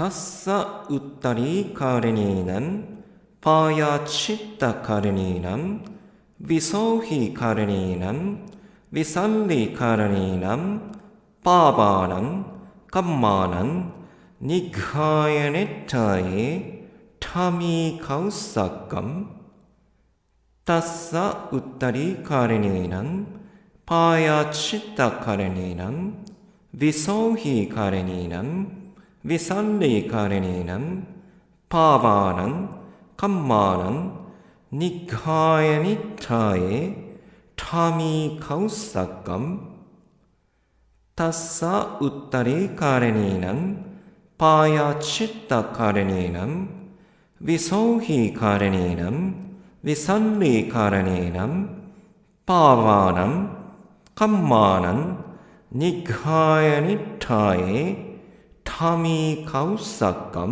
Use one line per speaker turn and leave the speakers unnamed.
tassa uttari karenenam payachitta karenenam visohi karenenam visalli karenenam pavanam kammanam nighayanittaye thami kausakam tassa uttari karenenam payachitta karenenam visohi karenenam visalli karenenam pavanam kammanam nighayanittaye thami kausakam tassa uttari karenenam payachitta karenenam visohi karenenam visalli karenenam pavanam kammanam nighayanittaye thami kausakam